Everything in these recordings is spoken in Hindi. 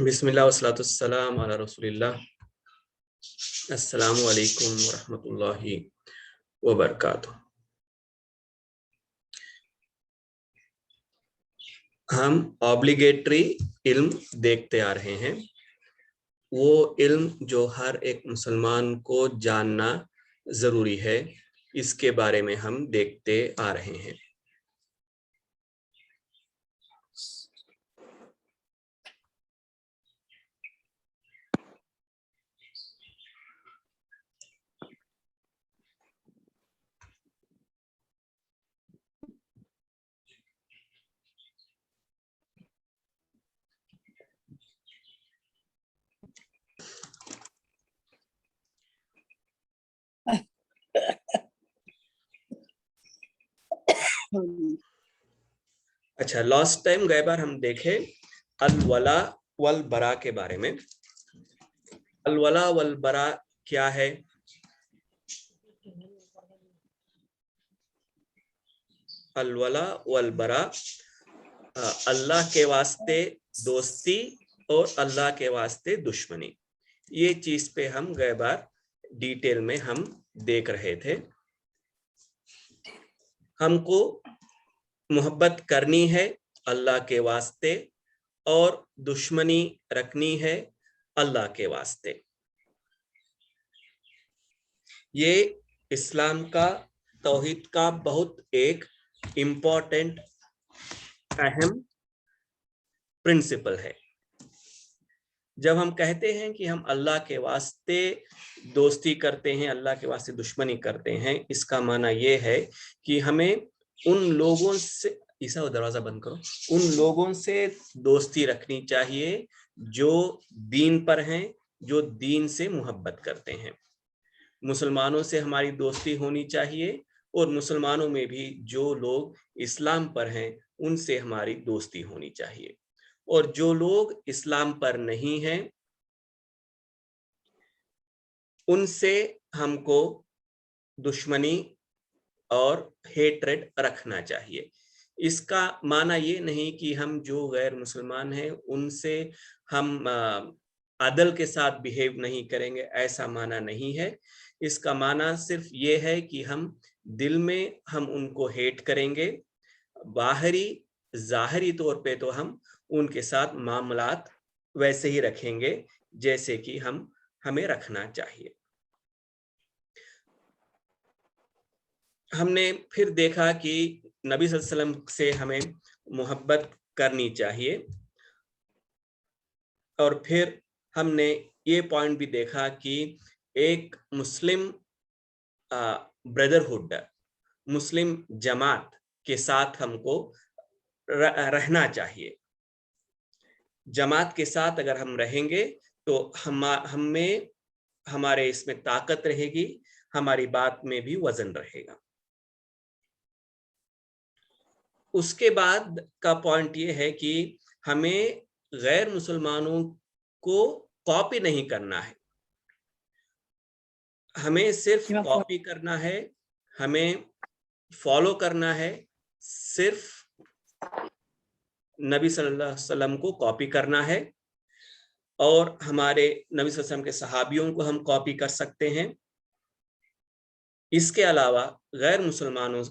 बिस्मिल्लाह वस्सलातु वस्सलाम अला रसूलिल्लाह। अस्सलामु अलैकुम वरहमतुल्लाहि वबरकातुह। हम ऑब्लिगेटरी इल्म देखते आ रहे हैं, वो इल्म जो हर एक मुसलमान को जानना जरूरी है, इसके बारे में हम देखते आ रहे हैं। अच्छा, लास्ट टाइम गए बार हम देखे अल वला वल बरा के बारे में। अल वला वल बरा क्या है? अल वला वल बरा अल्लाह के वास्ते दोस्ती और अल्लाह के वास्ते दुश्मनी, ये चीज पे हम गए बार डिटेल में हम देख रहे थे। हमको मोहब्बत करनी है अल्लाह के वास्ते और दुश्मनी रखनी है अल्लाह के वास्ते। ये इस्लाम का तौहीद का बहुत एक इम्पोर्टेंट अहम प्रिंसिपल है। जब हम कहते हैं कि हम अल्लाह के वास्ते दोस्ती करते हैं, अल्लाह के वास्ते दुश्मनी करते हैं, इसका माना ये है कि हमें उन लोगों से, ईसा दरवाजा बंद करो, उन लोगों से दोस्ती रखनी चाहिए जो दीन पर हैं, जो दीन से मोहब्बत करते हैं। मुसलमानों से हमारी दोस्ती होनी चाहिए और मुसलमानों में भी जो लोग इस्लाम पर हैं उनसे हमारी दोस्ती होनी चाहिए। और जो लोग इस्लाम पर नहीं हैं उनसे हमको दुश्मनी और हेट्रेड रखना चाहिए। इसका माना ये नहीं कि हम जो गैर मुसलमान हैं उनसे हम अदल के साथ बिहेव नहीं करेंगे, ऐसा माना नहीं है। इसका माना सिर्फ ये है कि हम दिल में हम उनको हेट करेंगे, बाहरी जाहिरी तौर पे तो हम उनके साथ मामलात वैसे ही रखेंगे जैसे कि हमें रखना चाहिए। हमने फिर देखा कि नबी सल्लल्लाहु अलैहि वसल्लम से हमें मोहब्बत करनी चाहिए, और फिर हमने ये पॉइंट भी देखा कि एक मुस्लिम ब्रदरहुड, मुस्लिम जमात के साथ हमको रहना चाहिए। जमात के साथ अगर हम रहेंगे तो हमें हमारे इसमें ताकत रहेगी, हमारी बात में भी वजन रहेगा। उसके बाद का पॉइंट ये है कि हमें गैर मुसलमानों को कॉपी नहीं करना है, हमें सिर्फ कॉपी करना है, हमें फॉलो करना है, सिर्फ नबी सल्लल्लाहु अलैहि वसल्लम को कॉपी करना है। और हमारे नबी सल्लल्लाहु अलैहि वसल्लम के सहाबियों को हम कॉपी कर सकते हैं। इसके अलावा गैर मुसलमानों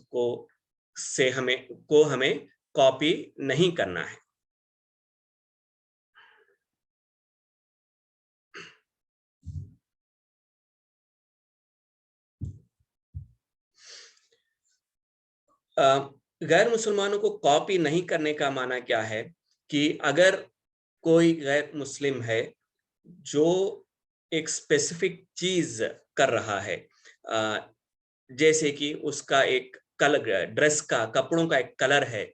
से हमें कॉपी नहीं करना है। गैर मुसलमानों को कॉपी नहीं करने का माना क्या है कि अगर कोई गैर मुस्लिम है जो एक स्पेसिफिक चीज कर रहा है, जैसे कि उसका एक कलर, ड्रेस का, कपड़ों का एक कलर है,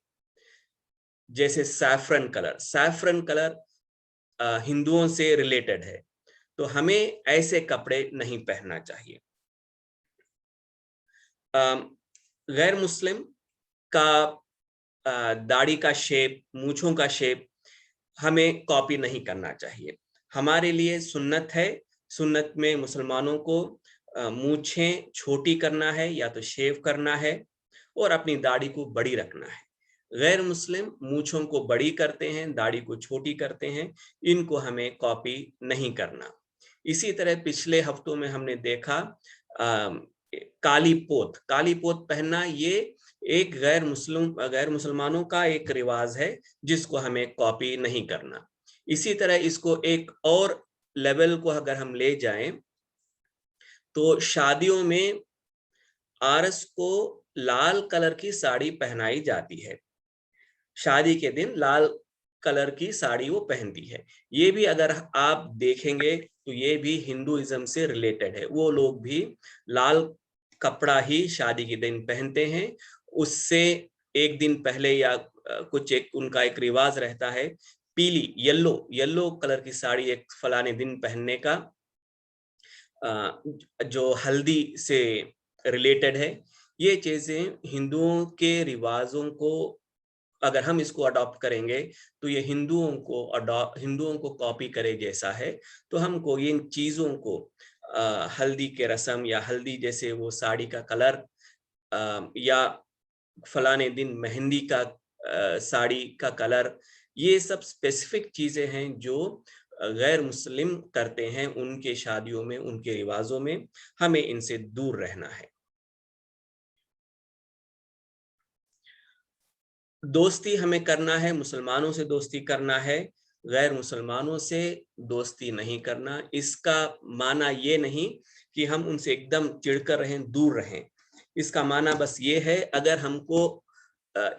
जैसे सैफरन कलर हिंदुओं से रिलेटेड है, तो हमें ऐसे कपड़े नहीं पहनना चाहिए। गैर मुस्लिम का दाढ़ी का शेप, मूंछों का शेप हमें कॉपी नहीं करना चाहिए। हमारे लिए सुन्नत है, सुन्नत में मुसलमानों को मूंछें छोटी करना है या तो शेव करना है और अपनी दाढ़ी को बड़ी रखना है। गैर मुस्लिम मूंछों को बड़ी करते हैं, दाढ़ी को छोटी करते हैं, इनको हमें कॉपी नहीं करना। इसी तरह पिछले हफ्तों में हमने देखा काली पोत पहनना, ये एक गैर मुसलमानों का एक रिवाज है जिसको हमें कॉपी नहीं करना। इसी तरह इसको एक और लेवल को अगर हम ले जाएं तो शादियों में आरस को लाल कलर की साड़ी पहनाई जाती है। शादी के दिन लाल कलर की साड़ी वो पहनती है। ये भी अगर आप देखेंगे तो ये भी हिंदुइज्म से रिलेटेड है। वो लोग भी लाल कपड़ा ही शादी के दिन पहनते हैं। उससे एक दिन पहले या कुछ एक उनका एक रिवाज रहता है, पीली येलो कलर की साड़ी एक फलाने दिन पहनने का, जो हल्दी से रिलेटेड है। ये चीजें हिंदुओं के रिवाजों को अगर हम इसको अडॉप्ट करेंगे तो ये हिंदुओं को कॉपी करे जैसा है। तो हमको इन चीजों को हल्दी के रस्म या हल्दी जैसे वो साड़ी का कलर या फलाने दिन मेहंदी का साड़ी का कलर, ये सब स्पेसिफिक चीजें हैं जो गैर मुस्लिम करते हैं उनके शादियों में, उनके रिवाजों में। हमें इनसे दूर रहना है। दोस्ती हमें करना है, मुसलमानों से दोस्ती करना है, गैर मुसलमानों से दोस्ती नहीं करना। इसका माना ये नहीं कि हम उनसे एकदम चिढ़कर रहें, दूर रहें। इसका माना बस ये है, अगर हमको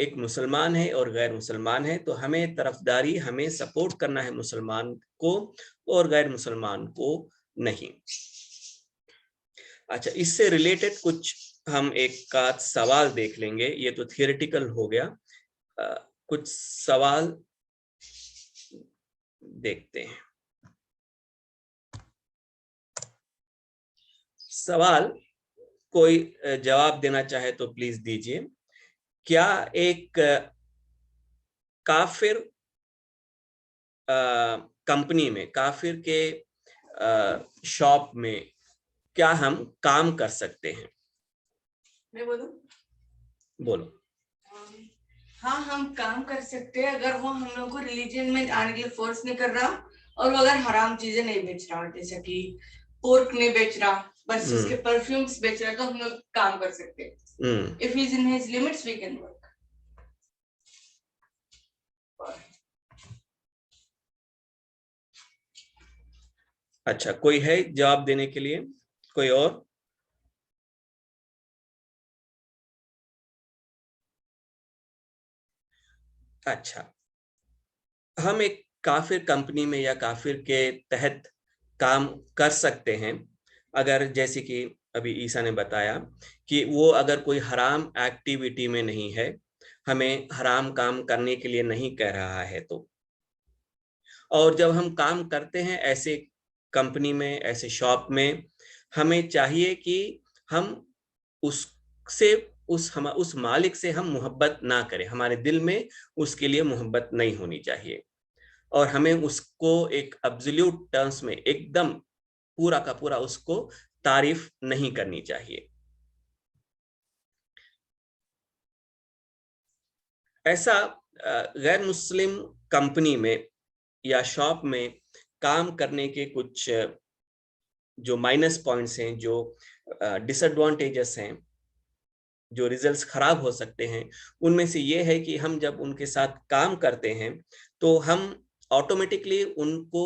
एक मुसलमान है और गैर मुसलमान है तो हमें तरफदारी, हमें सपोर्ट करना है मुसलमान को और गैर मुसलमान को नहीं। अच्छा, इससे रिलेटेड कुछ हम एक का सवाल देख लेंगे। ये तो थियोरेटिकल हो गया। कुछ सवाल देखते हैं। सवाल कोई जवाब देना चाहे तो प्लीज दीजिए। क्या एक काफिर कंपनी में, काफिर के शॉप में क्या हम काम कर सकते हैं? मैं बोलूं? बोलो। हाँ, हम काम कर सकते हैं अगर वो हम लोग को रिलीजन में आने के लिए फोर्स नहीं कर रहा और वो अगर हराम चीजें नहीं बेच रहा, जैसे कि पोर्क नहीं बेच रहा, बस उसके परफ्यूम्स बेच रहा, तो हम लोग काम कर सकते हैं। If he is in his limits we can work. अच्छा, कोई है जवाब देने के लिए? कोई और? अच्छा, हम एक काफिर कंपनी में या काफिर के तहत काम कर सकते हैं अगर, जैसे कि अभी ईसा ने बताया कि वो अगर कोई हराम एक्टिविटी में नहीं है, हमें हराम काम करने के लिए नहीं कह रहा है तो। और जब हम काम करते हैं ऐसे कंपनी में, ऐसे शॉप में, हमें चाहिए कि हम उससे उस मालिक से हम मोहब्बत ना करें, हमारे दिल में उसके लिए मोहब्बत नहीं होनी चाहिए और हमें उसको एक एब्सोल्यूट टर्म्स में एकदम पूरा का पूरा उसको तारीफ नहीं करनी चाहिए। ऐसा गैर मुस्लिम कंपनी में या शॉप में काम करने के कुछ जो माइनस पॉइंट्स हैं, जो डिसएडवांटेजेस हैं, जो रिजल्ट्स खराब हो सकते हैं, उनमें से ये है कि हम जब उनके साथ काम करते हैं तो हम ऑटोमेटिकली उनको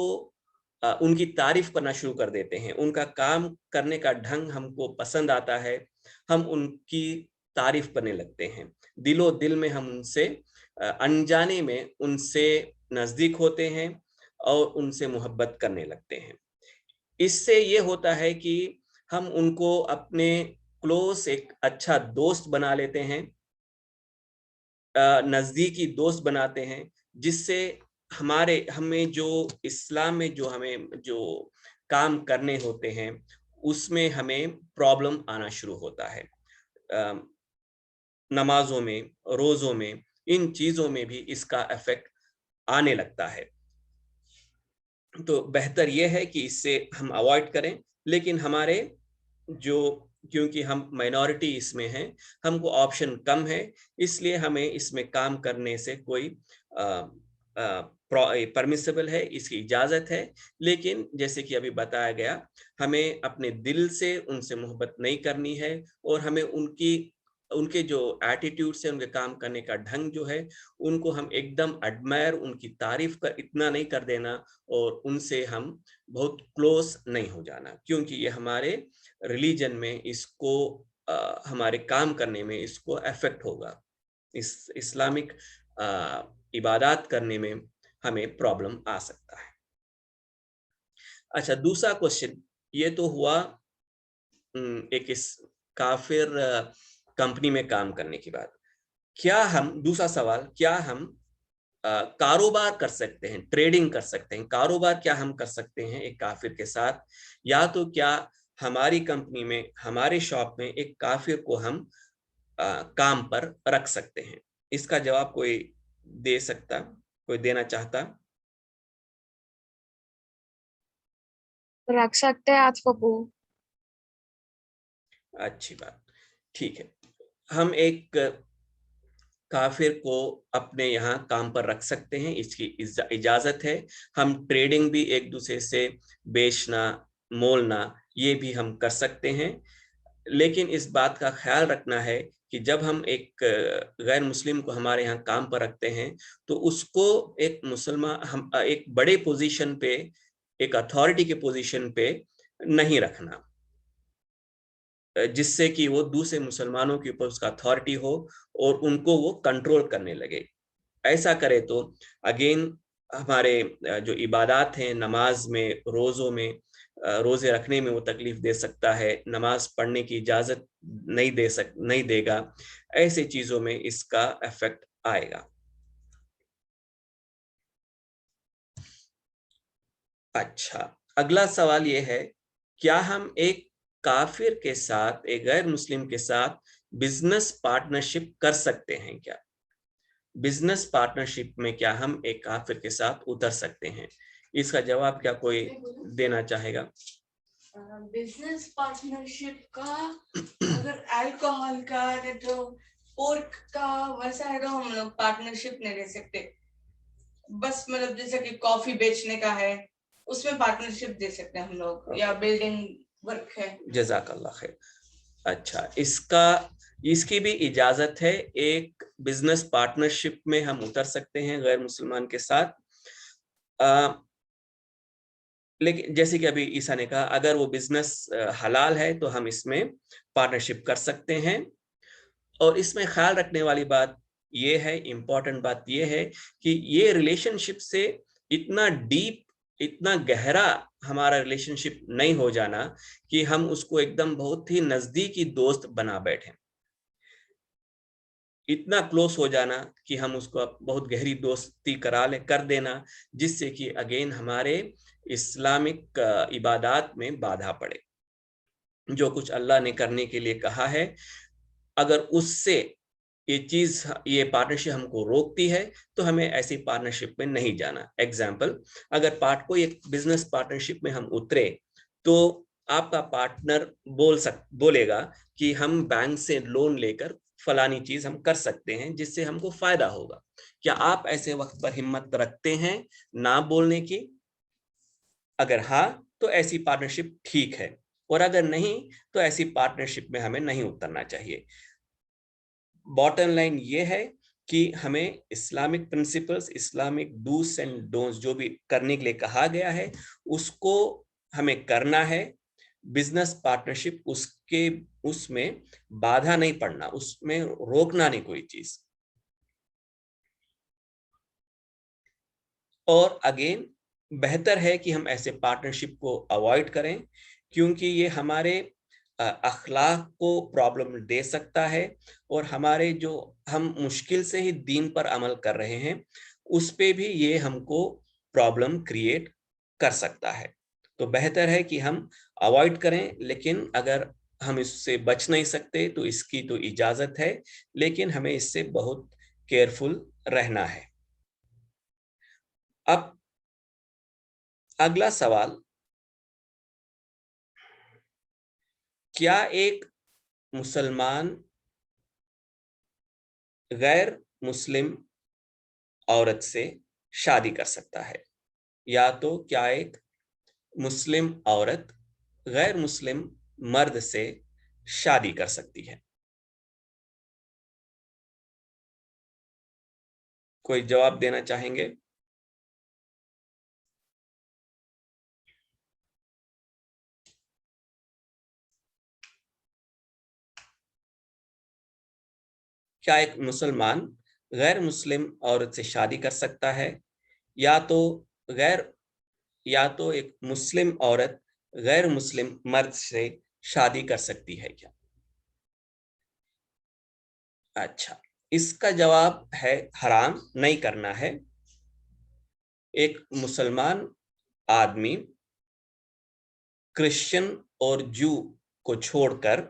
उनकी तारीफ करना शुरू कर देते हैं। उनका काम करने का ढंग हमको पसंद आता है, हम उनकी तारीफ करने लगते हैं। दिलो दिल में हम उनसे अनजाने में उनसे नजदीक होते हैं और उनसे मोहब्बत करने लगते हैं। इससे ये होता है कि हम उनको अपने क्लोज एक अच्छा दोस्त बना लेते हैं, नजदीकी दोस्त बनाते हैं, जिससे हमें जो इस्लाम में जो हमें जो काम करने होते हैं उसमें हमें प्रॉब्लम आना शुरू होता है। नमाजों में, रोजों में, इन चीजों में भी इसका इफेक्ट आने लगता है। तो बेहतर यह है कि इससे हम अवॉइड करें, लेकिन हमारे जो क्योंकि हम माइनॉरिटी इसमें हैं, हमको ऑप्शन कम है, इसलिए हमें इसमें काम करने से कोई परमिसिबल है, इसकी इजाजत है। लेकिन जैसे कि अभी बताया गया, हमें अपने दिल से उनसे मोहब्बत नहीं करनी है, और हमें उनके जो एटीट्यूड से, उनके काम करने का ढंग जो है, उनको हम एकदम एडमायर, उनकी तारीफ कर इतना नहीं कर देना, और उनसे हम बहुत क्लोज नहीं हो जाना, क्योंकि ये हमारे रिलीजन में इसको हमारे काम करने में इसको अफेक्ट होगा। इस्लामिक इबादत करने में हमें प्रॉब्लम आ सकता है। अच्छा, दूसरा क्वेश्चन ये तो हुआ एक इस काफिर कंपनी में काम करने की बात। क्या हम, दूसरा सवाल, क्या हम कारोबार कर सकते हैं, ट्रेडिंग कर सकते हैं, कारोबार क्या हम कर सकते हैं एक काफिर के साथ, या तो क्या हमारी कंपनी में, हमारे शॉप में एक काफिर को हम काम पर रख सकते हैं? इसका जवाब कोई दे सकता, कोई देना चाहता? रख सकते हैं आज को। अच्छी बात, ठीक है। हम एक काफिर को अपने यहाँ काम पर रख सकते हैं, इसकी इजाजत है। हम ट्रेडिंग भी एक दूसरे से बेचना, मोलना, ये भी हम कर सकते हैं। लेकिन इस बात का ख्याल रखना है कि जब हम एक गैर मुस्लिम को हमारे यहाँ काम पर रखते हैं, तो उसको एक मुसलमान, हम एक बड़े पोजीशन पे, एक अथॉरिटी के पोजीशन पे नहीं रखना, जिससे कि वो दूसरे मुसलमानों के ऊपर उसका अथॉरिटी हो और उनको वो कंट्रोल करने लगे। ऐसा करे तो अगेन हमारे जो इबादत हैं, नमाज में, रोजों में, रोजे रखने में वो तकलीफ दे सकता है, नमाज पढ़ने की इजाजत नहीं देगा, ऐसे चीजों में इसका इफेक्ट आएगा। अच्छा, अगला सवाल ये है, क्या हम एक काफिर के साथ, एक गैर मुस्लिम के साथ बिजनेस पार्टनरशिप कर सकते हैं क्या? बिजनेस पार्टनरशिप में क्या हम एक काफिर के साथ उतर सकते हैं? इसका जवाब क्या कोई देना चाहेगा? बिजनेस पार्टनरशिप का अगर अल्कोहल का है तो पोर्क का वैसा है तो हम लोग पार्टनरशिप नहीं ले सकते। बस मतलब जैसे कि कॉफी बेचने का है, उसमें पार्टनरशिप दे सकते हैं हम लोग, या बिल्डिंग वर्क है। जज़ाकल्लाह खैर। अच्छा, इसकी भी इजाजत है, एक बिजनेस पार्टनरशिप में हम उतर सकते हैं गैर मुसलमान के साथ। लेकिन जैसे कि अभी ईसा ने कहा, अगर वो बिजनेस हलाल है तो हम इसमें पार्टनरशिप कर सकते हैं। और इसमें ख्याल रखने वाली बात ये है, इम्पोर्टेंट बात ये है कि ये रिलेशनशिप से इतना डीप, इतना गहरा हमारा रिलेशनशिप नहीं हो जाना कि हम उसको एकदम बहुत ही नजदीकी दोस्त बना बैठे। इतना क्लोज हो जाना कि हम उसको बहुत गहरी दोस्ती कर देना, जिससे कि अगेन हमारे इस्लामिक इबादत में बाधा पड़े। जो कुछ अल्लाह ने करने के लिए कहा है, अगर उससे ये पार्टनरशिप हमको रोकती है, तो हमें ऐसी पार्टनरशिप में नहीं जाना। एग्जाम्पल, अगर कोई एक बिजनेस पार्टनरशिप में हम उतरे, तो आपका पार्टनर बोलेगा कि हम बैंक से लोन लेकर फलानी चीज हम कर सकते हैं जिससे हमको फायदा होगा। क्या आप ऐसे वक्त पर हिम्मत रखते हैं ना बोलने की? अगर हाँ, तो ऐसी पार्टनरशिप ठीक है, और अगर नहीं, तो ऐसी पार्टनरशिप में हमें नहीं उतरना चाहिए। बॉटम लाइन ये है कि हमें Islamic principles, Islamic dos and don'ts जो भी करने के लिए कहा गया है, उसको हमें करना है। बिजनेस पार्टनरशिप उसमें बाधा नहीं पड़ना, उसमें रोकना नहीं कोई चीज। और अगेन बेहतर है कि हम ऐसे पार्टनरशिप को अवॉइड करें, क्योंकि ये हमारे अखलाक को प्रॉब्लम दे सकता है, और हमारे जो हम मुश्किल से ही दीन पर अमल कर रहे हैं, उस पे भी ये हमको प्रॉब्लम क्रिएट कर सकता है। तो बेहतर है कि हम अवॉइड करें, लेकिन अगर हम इससे बच नहीं सकते तो इसकी तो इजाजत है, लेकिन हमें इससे बहुत केयरफुल रहना है। अब अगला सवाल, क्या एक मुसलमान गैर मुस्लिम औरत से शादी कर सकता है, या तो क्या एक मुस्लिम औरत गैर मुस्लिम मर्द से शादी कर सकती है? कोई जवाब देना चाहेंगे? क्या एक मुसलमान गैर मुस्लिम औरत से शादी कर सकता है, या तो गैर या तो एक मुस्लिम औरत गैर मुस्लिम मर्द से शादी कर सकती है क्या? अच्छा, इसका जवाब है हराम, नहीं करना है। एक मुसलमान आदमी क्रिश्चियन और जू को छोड़कर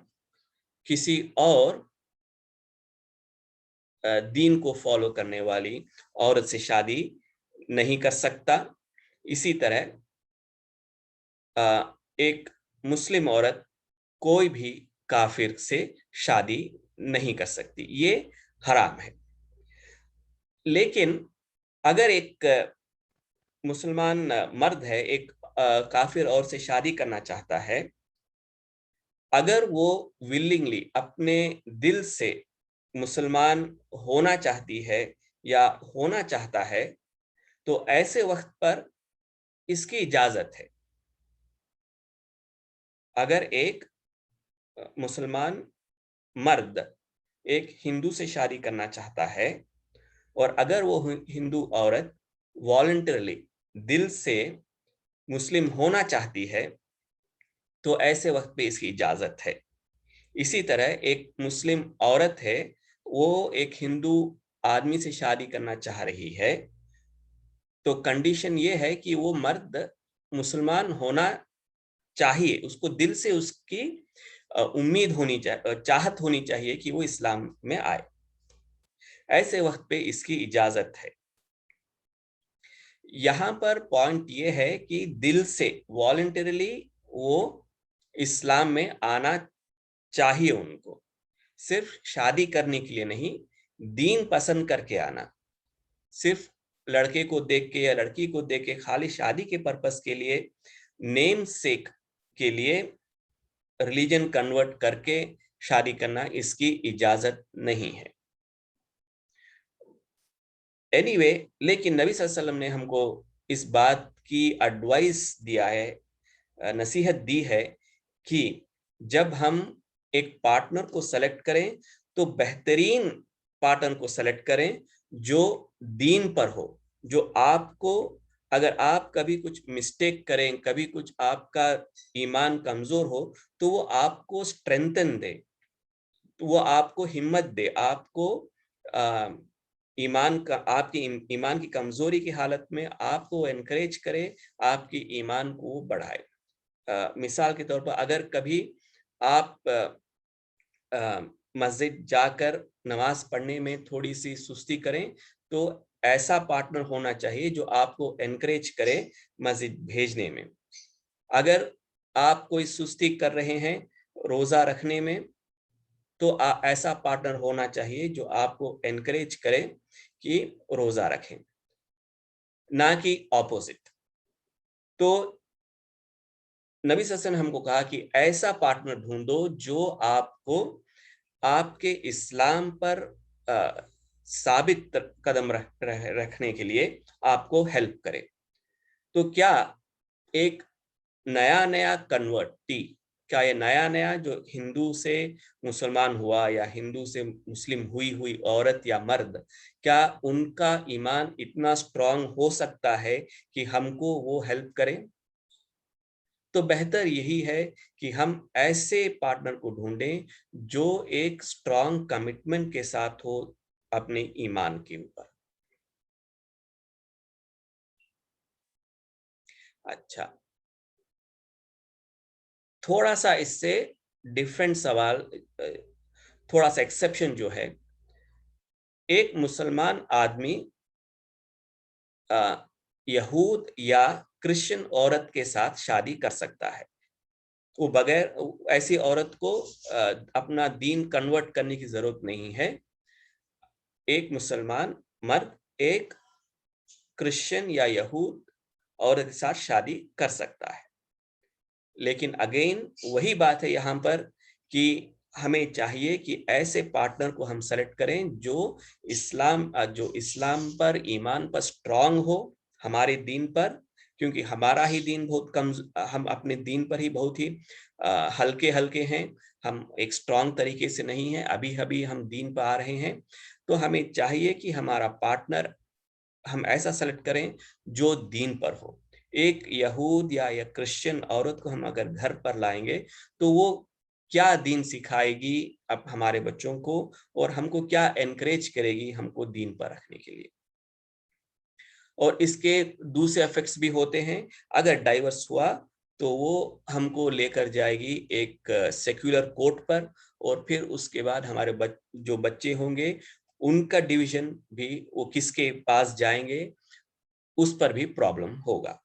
किसी और दीन को फॉलो करने वाली औरत से शादी नहीं कर सकता। इसी तरह एक मुस्लिम औरत कोई भी काफिर से शादी नहीं कर सकती, ये हराम है। लेकिन अगर एक मुसलमान मर्द है, एक काफिर औरत से शादी करना चाहता है, अगर वो विलिंगली अपने दिल से मुसलमान होना चाहती है या होना चाहता है, तो ऐसे वक्त पर इसकी इजाजत है। अगर एक मुसलमान मर्द एक हिंदू से शादी करना चाहता है, और अगर वो हिंदू औरत वॉलंटरली दिल से मुस्लिम होना चाहती है, तो ऐसे वक्त पे इसकी इजाजत है। इसी तरह एक मुस्लिम औरत है, वो एक हिंदू आदमी से शादी करना चाह रही है, तो कंडीशन ये है कि वो मर्द मुसलमान होना चाहिए, उसको दिल से उसकी उम्मीद होनी चाहिए, चाहत होनी चाहिए कि वो इस्लाम में आए। ऐसे वक्त पे इसकी इजाजत है। यहां पर पॉइंट ये है कि दिल से वॉलंटरली वो इस्लाम में आना चाहिए उनको, सिर्फ शादी करने के लिए नहीं, दीन पसंद करके आना। सिर्फ लड़के को देख के या लड़की को देख के खाली शादी के पर्पस के लिए, नेम सेक के लिए रिलीजन कन्वर्ट करके शादी करना, इसकी इजाजत नहीं है। एनीवे, लेकिन नबी सल्लल्लाहु अलैहि वसल्लम ने हमको इस बात की एडवाइस दिया है, नसीहत दी है कि जब हम एक पार्टनर को सेलेक्ट करें तो बेहतरीन पार्टनर को सेलेक्ट करें जो दीन पर हो, जो आपको, अगर आप कभी कुछ मिस्टेक करें, कभी कुछ आपका ईमान कमजोर हो, तो वो आपको स्ट्रेंथन दे, तो वो आपको हिम्मत दे, आपको ईमान का, आपकी ईमान की कमजोरी की हालत में आपको एनकरेज करे, आपकी ईमान को बढ़ाए। मिसाल के तौर पर अगर कभी आप मस्जिद जाकर नमाज पढ़ने में थोड़ी सी सुस्ती करें, तो ऐसा पार्टनर होना चाहिए जो आपको एनकरेज करे मस्जिद भेजने में। अगर आप कोई सुस्ती कर रहे हैं रोजा रखने में, तो ऐसा पार्टनर होना चाहिए जो आपको एनकरेज करे कि रोजा रखें, ना कि ऑपोजिट। तो नबी सल्लल्लाहु अलैहि वसल्लम ने हमको कहा कि ऐसा पार्टनर ढूंढो जो आपको आपके इस्लाम पर साबित कदम रखने के लिए आपको हेल्प करे। तो क्या एक नया नया कन्वर्टी, क्या ये नया नया जो हिंदू से मुसलमान हुआ या हिंदू से मुस्लिम हुई हुई औरत या मर्द, क्या उनका ईमान इतना स्ट्रांग हो सकता है कि हमको वो हेल्प करें? तो बेहतर यही है कि हम ऐसे पार्टनर को ढूंढें जो एक स्ट्रांग कमिटमेंट के साथ हो अपने ईमान के ऊपर। अच्छा, थोड़ा सा इससे डिफरेंट सवाल, थोड़ा सा एक्सेप्शन जो है, एक मुसलमान आदमी यहूद या क्रिश्चियन औरत के साथ शादी कर सकता है, वो बगैर ऐसी औरत को अपना दीन कन्वर्ट करने की जरूरत नहीं है। एक मुसलमान मर्द एक क्रिश्चियन या यहूद औरत के साथ शादी कर सकता है। लेकिन अगेन वही बात है यहाँ पर कि हमें चाहिए कि ऐसे पार्टनर को हम सेलेक्ट करें जो इस्लाम पर, ईमान पर स्ट्रांग हो, हमारे दीन पर, क्योंकि हमारा ही दीन बहुत कम, हम अपने दीन पर ही बहुत ही हल्के हल्के हैं, हम एक स्ट्रांग तरीके से नहीं है, अभी अभी हम दीन पर आ रहे हैं। तो हमें चाहिए कि हमारा पार्टनर हम ऐसा सेलेक्ट करें जो दीन पर हो। एक यहूद या क्रिश्चियन औरत को हम अगर घर पर लाएंगे तो वो क्या दीन सिखाएगी अब हमारे बच्चों को, और हमको क्या एनकरेज करेगी हमको दीन पर रखने के लिए। और इसके दूसरे इफेक्ट्स भी होते हैं। अगर डाइवर्स हुआ तो वो हमको लेकर जाएगी एक सेक्युलर कोर्ट पर, और फिर उसके बाद हमारे जो बच्चे होंगे उनका डिवीजन भी वो किसके पास जाएंगे उस पर भी प्रॉब्लम होगा।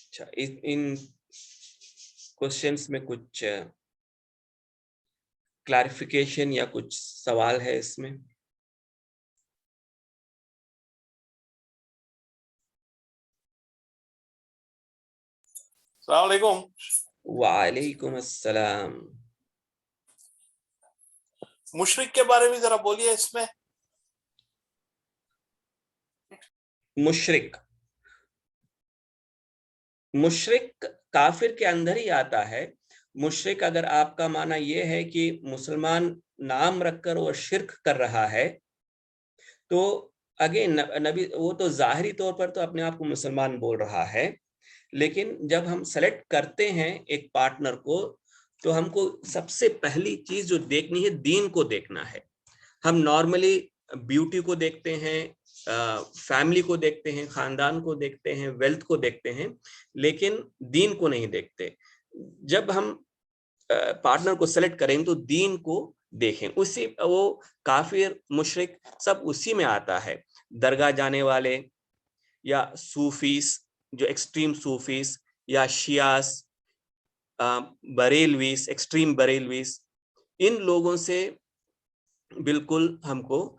अच्छा, इन क्वेश्चंस में कुछ क्लैरिफिकेशन या कुछ सवाल है इसमें? अस्सलाम वालेकुम। वालेकुम अस्सलाम। मुशरिक के बारे में जरा बोलिए इसमें। मुशरिक काफिर के अंदर ही आता है। मुशरिक अगर आपका माना यह है कि मुसलमान नाम रखकर वो शिर्क कर रहा है, तो अगेन नबी वो तो जाहिरी तौर पर तो अपने आप को मुसलमान बोल रहा है, लेकिन जब हम सेलेक्ट करते हैं एक पार्टनर को तो हमको सबसे पहली चीज जो देखनी है, दीन को देखना है। हम नॉर्मली ब्यूटी को देखते हैं, फैमिली को देखते हैं, खानदान को देखते हैं, वेल्थ को देखते हैं, लेकिन दीन को नहीं देखते। जब हम पार्टनर को सेलेक्ट करेंगे तो दीन को देखें। उसी वो काफिर मुशरिक सब उसी में आता है। दरगाह जाने वाले या सूफीस, जो एक्सट्रीम सूफीस या शियास, बरेलवीस, एक्सट्रीम बरेलवीस, इन लोगों से बिल्कुल हमको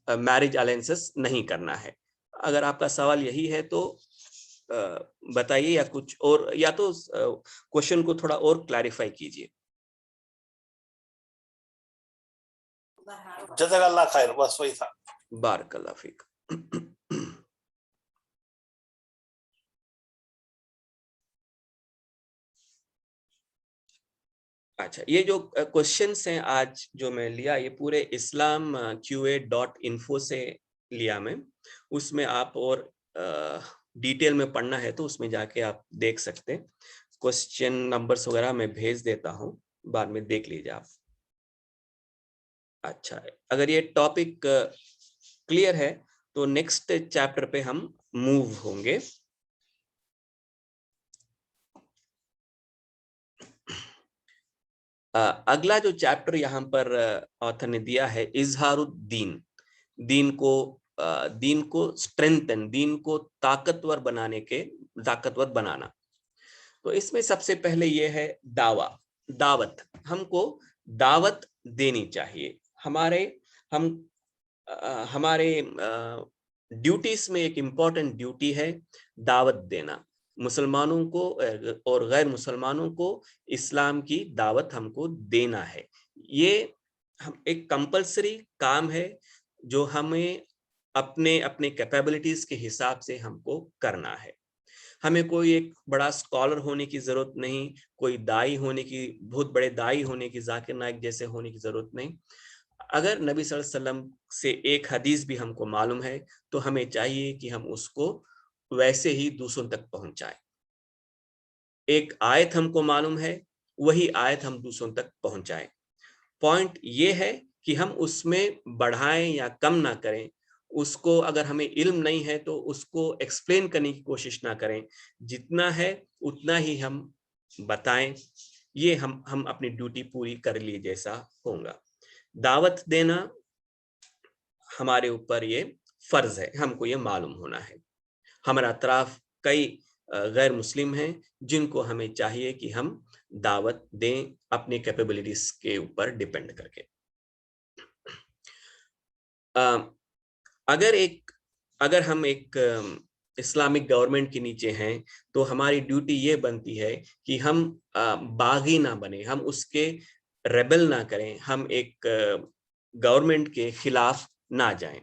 मैरिज अलायंसेस नहीं करना है। अगर आपका सवाल यही है तो बताइए, या कुछ और, या तो क्वेश्चन को थोड़ा और क्लैरिफाई कीजिए। जज़ाकल्लाह खैर, बस वही था। बारकल्लाह फीक। अच्छा, ये जो क्वेश्चंस हैं आज जो मैं लिया, ये पूरे islamqa.info से लिया मैं। उसमें आप और डिटेल में पढ़ना है तो उसमें जाके आप देख सकते हैं। क्वेश्चन नंबर्स वगैरह मैं भेज देता हूं, बाद में देख लीजिए आप। अच्छा, अगर ये टॉपिक क्लियर है तो नेक्स्ट चैप्टर पे हम मूव होंगे। अगला जो चैप्टर यहाँ पर ऑथर ने दिया है, इजहारुद्दीन, दीन को स्ट्रेंथन, दीन को ताकतवर बनाना। तो इसमें सबसे पहले ये है दावत। हमको दावत देनी चाहिए। हमारे ड्यूटीज में एक इम्पॉर्टेंट ड्यूटी है दावत देना। मुसलमानों को और गैर मुसलमानों को इस्लाम की दावत हमको देना है। ये एक कंपलसरी काम है जो हमें अपने अपने कैपेबिलिटीज के हिसाब से हमको करना है। हमें कोई एक बड़ा स्कॉलर होने की जरूरत नहीं, कोई दाई होने की, बहुत बड़े दाई होने की, जाकिर नाइक जैसे होने की जरूरत नहीं। अगर नबी सल्लल्लाहु अलैहि वसल्लम से एक हदीस भी हमको मालूम है तो हमें चाहिए कि हम उसको वैसे ही दूसरों तक पहुंचाएं। एक आयत हमको मालूम है, वही आयत हम दूसरों तक पहुंचाएं। पॉइंट ये है कि हम उसमें बढ़ाएं या कम ना करें। उसको अगर हमें इल्म नहीं है तो उसको एक्सप्लेन करने की कोशिश ना करें। जितना है उतना ही हम बताएं, ये हम अपनी ड्यूटी पूरी कर लिए जैसा होगा। दावत देना हमारे ऊपर ये फर्ज है, हमको ये मालूम होना है। हमारे अतराफ कई गैर मुस्लिम हैं जिनको हमें चाहिए कि हम दावत दें अपनी कैपेबिलिटीज के ऊपर डिपेंड करके। अगर हम एक इस्लामिक गवर्नमेंट के नीचे हैं तो हमारी ड्यूटी ये बनती है कि हम बागी ना बने, हम उसके रेबल ना करें, हम एक गवर्नमेंट के खिलाफ ना जाएं।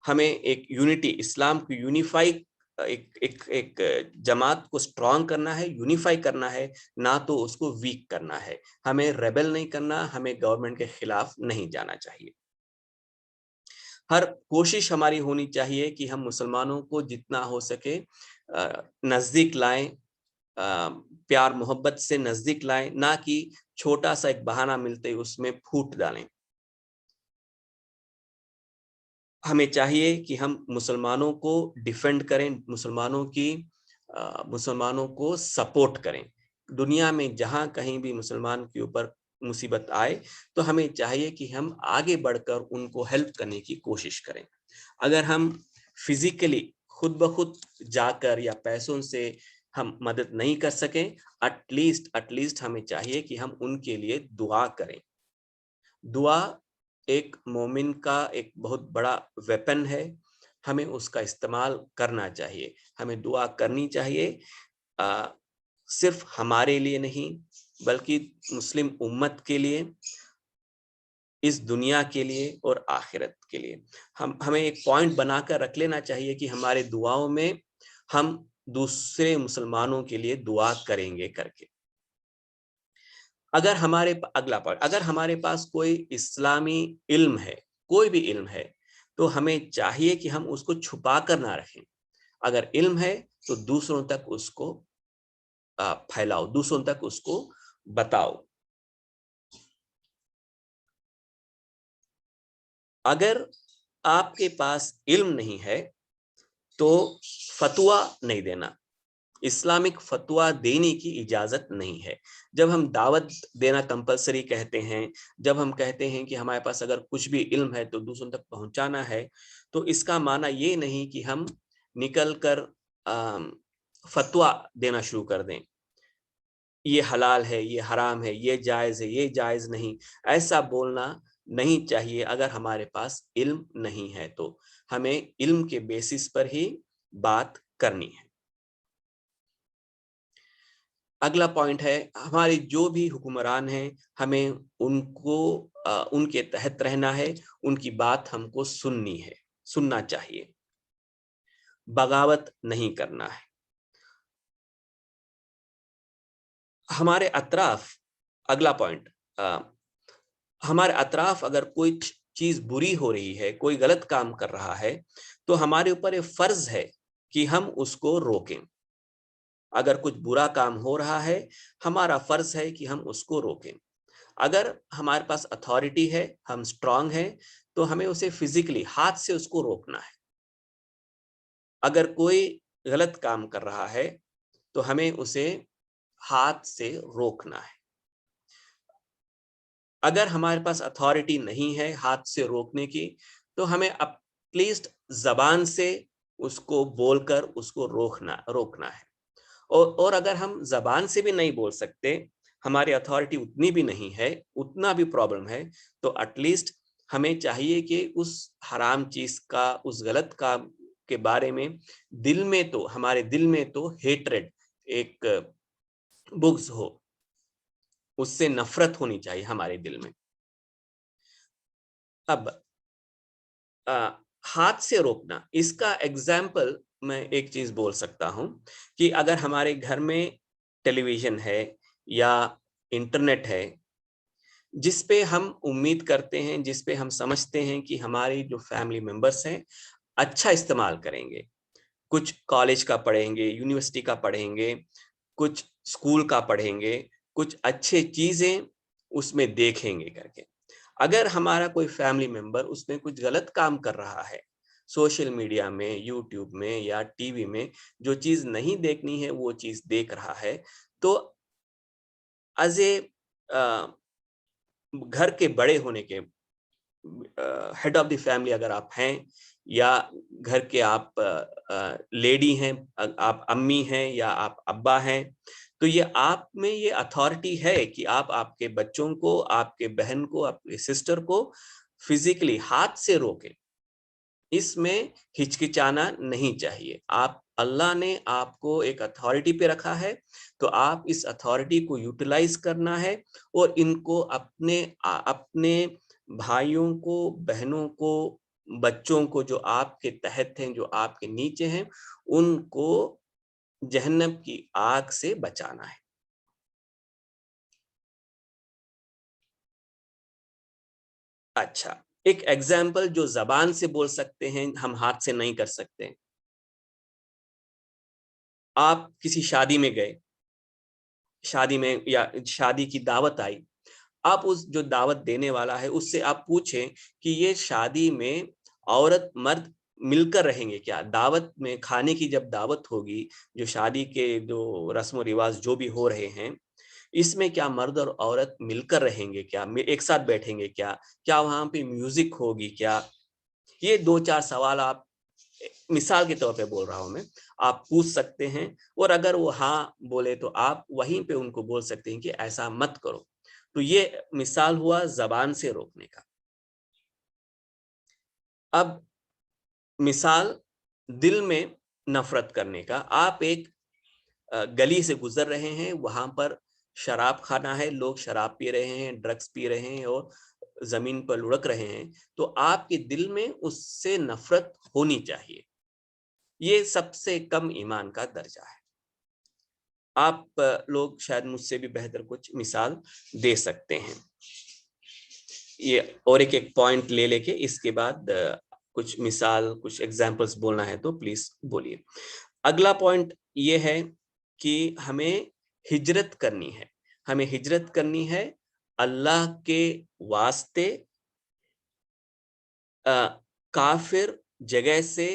हमें एक यूनिटी, इस्लाम को यूनिफाई, एक जमात को स्ट्रॉन्ग करना है, यूनिफाई करना है, ना तो उसको वीक करना है। हमें रेबल नहीं करना, हमें गवर्नमेंट के खिलाफ नहीं जाना चाहिए। हर कोशिश हमारी होनी चाहिए कि हम मुसलमानों को जितना हो सके नजदीक लाएं, प्यार मोहब्बत से नजदीक लाएं, ना कि छोटा सा एक बहाना मिलते ही उसमें फूट डालें। हमें चाहिए कि हम मुसलमानों को डिफेंड करें, मुसलमानों को सपोर्ट करें। दुनिया में जहां कहीं भी मुसलमान के ऊपर मुसीबत आए तो हमें चाहिए कि हम आगे बढ़कर उनको हेल्प करने की कोशिश करें। अगर हम फिजिकली खुद ब खुद जाकर या पैसों से हम मदद नहीं कर सकें, एटलीस्ट हमें चाहिए कि हम उनके लिए दुआ करें। दुआ एक मोमिन का एक बहुत बड़ा वेपन है, हमें उसका इस्तेमाल करना चाहिए। हमें दुआ करनी चाहिए, सिर्फ हमारे लिए नहीं बल्कि मुस्लिम उम्मत के लिए, इस दुनिया के लिए और आखिरत के लिए। हमें एक पॉइंट बनाकर रख लेना चाहिए कि हमारे दुआओं में हम दूसरे मुसलमानों के लिए दुआ करेंगे करके। अगला पॉइंट, अगर हमारे पास कोई इस्लामी इल्म है, कोई भी इल्म है, तो हमें चाहिए कि हम उसको छुपा कर ना रखें। अगर इल्म है तो दूसरों तक उसको फैलाओ, दूसरों तक उसको बताओ। अगर आपके पास इल्म नहीं है तो फतवा नहीं देना, इस्लामिक फतवा देने की इजाजत नहीं है। जब हम दावत देना कंपलसरी कहते हैं, जब हम कहते हैं कि हमारे पास अगर कुछ भी इल्म है तो दूसरों तक पहुंचाना है, तो इसका माना ये नहीं कि हम निकल कर फतवा देना शुरू कर दें, ये हलाल है, ये हराम है, ये जायज है, ये जायज नहीं। ऐसा बोलना नहीं चाहिए। अगर हमारे पास इल्म नहीं है तो हमें इल्म के बेसिस पर ही बात करनी है। अगला पॉइंट है, हमारे जो भी हुक्मरान हैं हमें उनको उनके तहत रहना है, उनकी बात हमको सुनना चाहिए, बगावत नहीं करना है। हमारे अतराफ, अगला पॉइंट, हमारे अतराफ अगर कोई चीज बुरी हो रही है, कोई गलत काम कर रहा है, तो हमारे ऊपर ये फर्ज है कि हम उसको रोकें। अगर कुछ बुरा काम हो रहा है, हमारा फर्ज है कि हम उसको रोकें। अगर हमारे पास अथॉरिटी है, हम स्ट्रांग हैं, तो हमें उसे फिजिकली हाथ से उसको रोकना है। अगर कोई गलत काम कर रहा है तो हमें उसे हाथ से रोकना है। अगर हमारे पास अथॉरिटी नहीं है हाथ से रोकने की, तो हमें एटलीस्ट जबान से उसको बोलकर उसको रोकना है। और अगर हम जबान से भी नहीं बोल सकते, हमारी अथॉरिटी उतनी भी नहीं है, उतना भी प्रॉब्लम है, तो एटलीस्ट हमें चाहिए कि उस हराम चीज का, उस गलत काम के बारे में हमारे दिल में तो हेट्रेड, एक बुग्ज हो, उससे नफरत होनी चाहिए हमारे दिल में। अब हाथ से रोकना, इसका एग्जाम्पल मैं एक चीज बोल सकता हूं कि अगर हमारे घर में टेलीविजन है या इंटरनेट है, जिस पे हम उम्मीद करते हैं, जिस पे हम समझते हैं कि हमारी जो फैमिली मेंबर्स हैं अच्छा इस्तेमाल करेंगे, कुछ कॉलेज का पढ़ेंगे, यूनिवर्सिटी का पढ़ेंगे, कुछ स्कूल का पढ़ेंगे, कुछ अच्छे चीजें उसमें देखेंगे करके। अगर हमारा कोई फैमिली मेंबर उसमें कुछ गलत काम कर रहा है, सोशल मीडिया में, यूट्यूब में या टीवी में जो चीज नहीं देखनी है वो चीज देख रहा है, तो एज ए घर के बड़े होने के हेड ऑफ द फैमिली अगर आप हैं, या घर के आप लेडी हैं, आप अम्मी हैं या आप अब्बा हैं, तो ये आप में ये अथॉरिटी है कि आप आपके बच्चों को, आपके बहन को, आपके सिस्टर को फिजिकली हाथ से रोकें। इसमें हिचकिचाना नहीं चाहिए। आप, अल्लाह ने आपको एक अथॉरिटी पे रखा है, तो आप इस अथॉरिटी को यूटिलाइज करना है और इनको अपने भाइयों को, बहनों को, बच्चों को जो आपके तहत हैं, जो आपके नीचे हैं, उनको जहन्नम की आग से बचाना है। अच्छा, एक एग्जाम्पल जो जबान से बोल सकते हैं, हम हाथ से नहीं कर सकते। आप किसी शादी में गए, शादी में या शादी की दावत आई, आप उस जो दावत देने वाला है उससे आप पूछें कि ये शादी में औरत मर्द मिलकर रहेंगे क्या? दावत में खाने की जब दावत होगी, जो शादी के जो रस्म रिवाज जो भी हो रहे हैं, इसमें क्या मर्द और औरत मिलकर रहेंगे क्या? एक साथ बैठेंगे क्या? क्या वहां पे म्यूजिक होगी क्या? ये 2-4 सवाल आप, मिसाल के तौर पे बोल रहा हूं मैं, आप पूछ सकते हैं। और अगर वो हाँ बोले तो आप वहीं पे उनको बोल सकते हैं कि ऐसा मत करो। तो ये मिसाल हुआ जबान से रोकने का। अब मिसाल दिल में नफरत करने का। आप एक गली से गुजर रहे हैं, वहां पर शराब खाना है, लोग शराब पी रहे हैं, ड्रग्स पी रहे हैं और जमीन पर लुढ़क रहे हैं, तो आपके दिल में उससे नफरत होनी चाहिए। ये सबसे कम ईमान का दर्जा है। आप लोग शायद मुझसे भी बेहतर कुछ मिसाल दे सकते हैं। ये और एक एक पॉइंट ले लेके इसके बाद कुछ मिसाल, कुछ एग्जांपल्स बोलना है तो प्लीज बोलिए। अगला पॉइंट ये है कि हमें हिजरत करनी है। हमें हिजरत करनी है अल्लाह के वास्ते। काफिर जगह से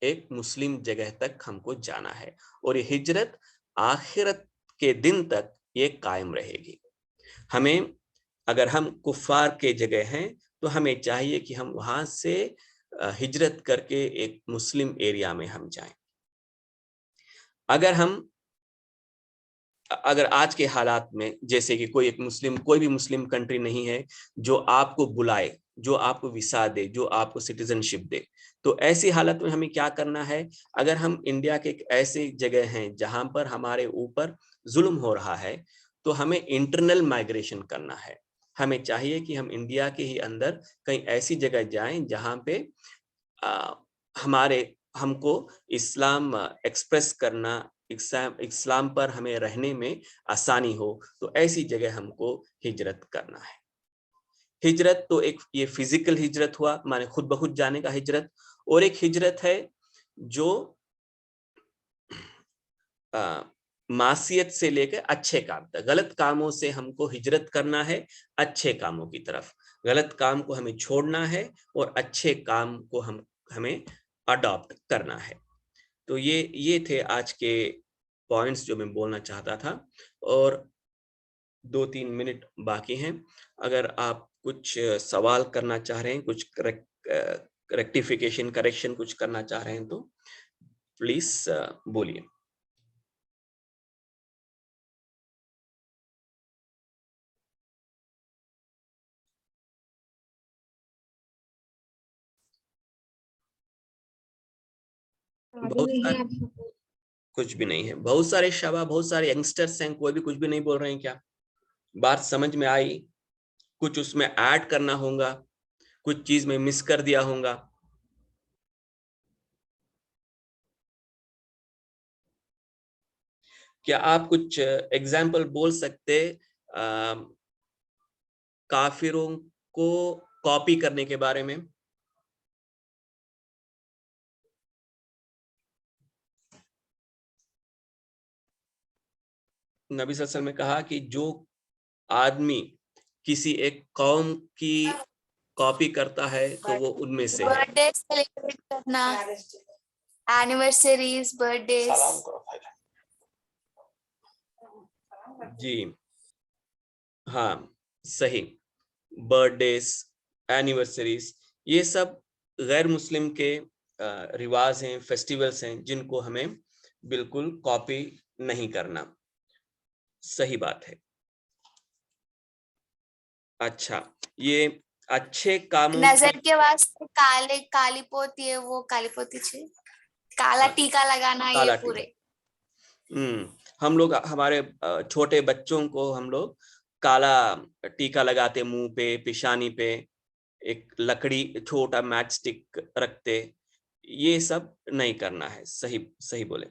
एक मुस्लिम जगह तक हमको जाना है, और ये हिजरत आखिरत के दिन तक ये कायम रहेगी। हमें, अगर हम कुफार के जगह हैं तो हमें चाहिए कि हम वहां से हिजरत करके एक मुस्लिम एरिया में हम जाएं। अगर आज के हालात में, जैसे कि कोई भी मुस्लिम कंट्री नहीं है जो आपको बुलाए, जो आपको वीसा दे, जो आपको सिटीजनशिप दे, तो ऐसी हालत में हमें क्या करना है? अगर हम इंडिया के एक ऐसे जगह हैं जहां पर हमारे ऊपर जुल्म हो रहा है, तो हमें इंटरनल माइग्रेशन करना है। हमें चाहिए कि हम इंडिया के ही अंदर कहीं ऐसी जगह जाएं जहां पे हमको इस्लाम एक्सप्रेस करना, इस्लाम पर हमें रहने में आसानी हो, तो ऐसी जगह हमको हिजरत करना है। हिजरत तो एक ये फिजिकल हिजरत हुआ, माने खुद ब खुद जाने का हिजरत, और एक हिजरत है जो मासियत से लेकर अच्छे काम तक। गलत कामों से हमको हिजरत करना है अच्छे कामों की तरफ। गलत काम को हमें छोड़ना है और अच्छे काम को हमें अडॉप्ट करना है। तो ये थे आज के पॉइंट्स जो मैं बोलना चाहता था, और 2-3 मिनट बाकी हैं। अगर आप कुछ सवाल करना चाह रहे हैं, कुछ रेक्टिफिकेशन, करेक्शन कुछ करना चाह रहे हैं तो प्लीज बोलिए। बहुत सारे, कुछ भी नहीं है। बहुत सारे शबा, बहुत सारे यंगस्टर्स हैं, कोई भी कुछ भी नहीं बोल रहे हैं। क्या बात समझ में आई? कुछ उसमें ऐड करना होगा, कुछ चीज में मिस कर दिया होगा। क्या आप कुछ एग्जाम्पल बोल सकते काफिरों को कॉपी करने के बारे में? नबी सल्लल्लाहु अलैहि वसल्लम ने कहा कि जो आदमी किसी एक कौम की कॉपी करता है तो वो उनमें से है। बर्थडे सेलिब्रेट करना, एनिवर्सरीज, बर्थडे। सलाम करो भाई। जी, हाँ सही, बर्थडेज, एनिवर्सरीज, ये सब गैर मुस्लिम के रिवाज हैं, फेस्टिवल्स हैं, जिनको हमें बिल्कुल कॉपी नहीं करना। सही बात है। अच्छा, ये अच्छे कामों नजर के वास्ते काले काली पोती है, वो काली पोती छे, काला हाँ, टीका लगाना, ये काला पूरे। हम लोग हमारे छोटे बच्चों को हम लोग काला टीका लगाते मुंह पे, पेशानी पे, एक लकड़ी छोटा मैच स्टिक रखते, ये सब नहीं करना है। सही सही बोले।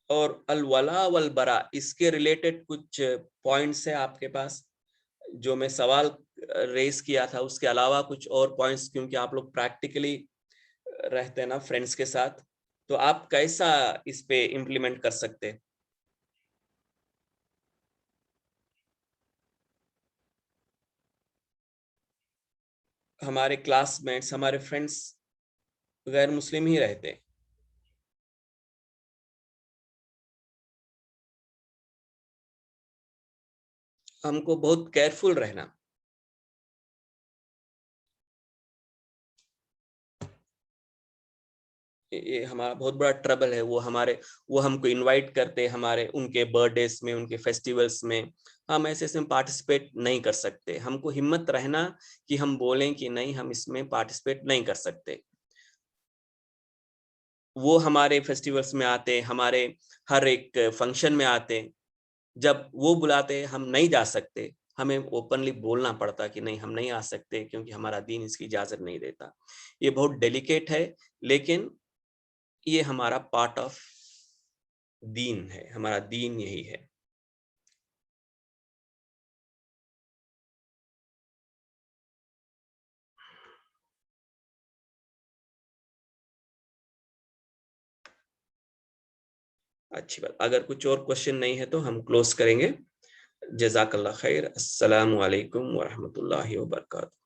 और अल वला वल बरा, इसके रिलेटेड कुछ पॉइंट्स है आपके पास? जो मैं सवाल रेस किया था उसके अलावा कुछ और पॉइंट्स, क्योंकि आप लोग प्रैक्टिकली रहते हैं ना फ्रेंड्स के साथ, तो आप कैसा इस पे इम्प्लीमेंट कर सकते हैं? हमारे क्लासमेट्स, हमारे फ्रेंड्स गैर मुस्लिम ही रहते हैं। हमको बहुत केयरफुल रहना। ये हमारा बहुत बड़ा ट्रबल है। वो हमको इनवाइट करते हमारे उनके बर्थडेज में, उनके फेस्टिवल्स में, हम ऐसे इसमें पार्टिसिपेट नहीं कर सकते। हमको हिम्मत रहना कि हम बोलें कि नहीं, हम इसमें पार्टिसिपेट नहीं कर सकते। वो हमारे फेस्टिवल्स में आते, हमारे हर एक फंक्शन में आते, जब वो बुलाते हम नहीं जा सकते, हमें ओपनली बोलना पड़ता कि नहीं, हम नहीं आ सकते क्योंकि हमारा दीन इसकी इजाजत नहीं देता। ये बहुत डेलिकेट है, लेकिन ये हमारा पार्ट ऑफ दीन है, हमारा दीन यही है। अच्छी बात। अगर कुछ और क्वेश्चन नहीं है तो हम क्लोज करेंगे। जज़ाकल्लाह खैर। अस्सलामु अलैकुम व रहमतुल्लाहि व बरकातहू।